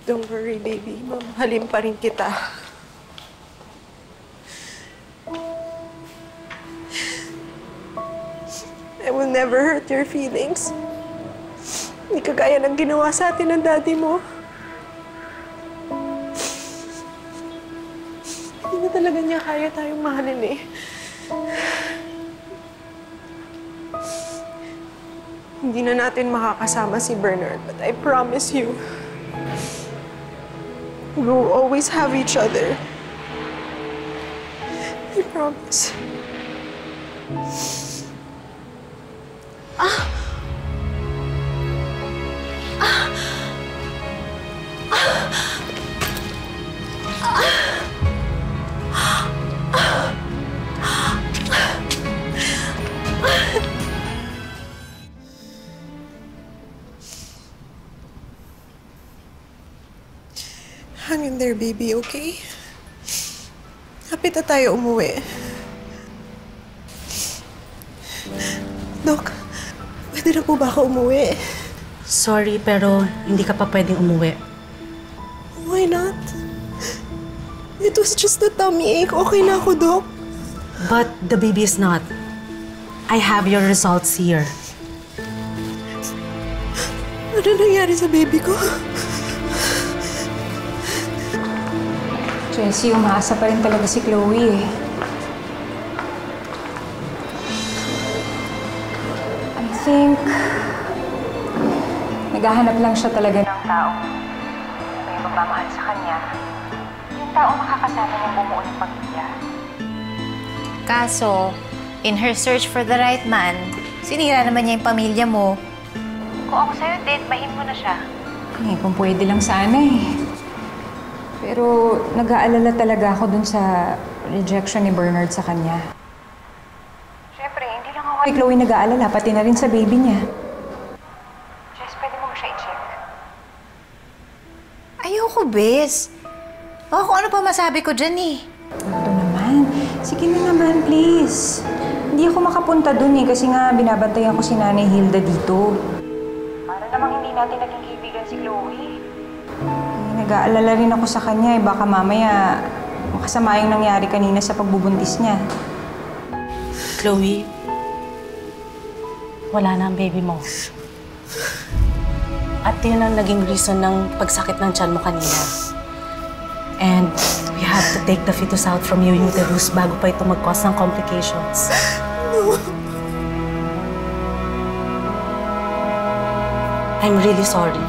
Don't worry, baby. Mamahalin pa rin kita. I will never hurt your feelings. Hindi kagaya ng ginawa sa atin ng daddy mo. Hindi na talaga niya kaya tayong mahalin eh. Hindi na natin makakasama si Bernard, but I promise you, we will always have each other. I promise. Hang in there, baby, okay? Hapit na tayo umuwi. Dok, pwede na po ba ako umuwi? Sorry, pero hindi ka pa pwedeng umuwi. Why not? It was just a tummy ache. Okay na ako, Dok. But the baby is not. I have your results here. Ano nangyari sa baby ko? Jessie, umaasa pa rin talaga si Chloe eh. I think naghahanap lang siya talaga ng taong may magmamahal sa kanya. Yung taong makakasama niyang bumuo ng pamilya. Kaso, in her search for the right man, sinira naman niya yung pamilya mo. Kung ako sa'yo, date-bahin mo na siya. Eh, kung pwede lang sana eh. Pero nag-aalala talaga ako dun sa rejection ni Bernard sa kanya. Siyempre, hindi lang ako kay Chloe nag-aalala, pati na rin sa baby niya. Jess, pwede mo ba siya i-check? Ayoko, bes. Baka kung ano pa masabi ko dyan eh. Ito naman. Sige na naman, please. Hindi ako makapunta dun eh, kasi nga binabantayan ko si Nanay Hilda dito. Para namang hindi natin naging kaibigan si Chloe. Nag-aalala rin ako sa kanya eh. Baka mamaya makasama yung nangyari kanina sa pagbubuntis niya. Chloe, wala na ang baby mo. At yun ang naging reason ng pagsakit ng tiyan mo kanina. And we have to take the fetus out from your uterus bago pa ito mag-cause ng complications. No. I'm really sorry.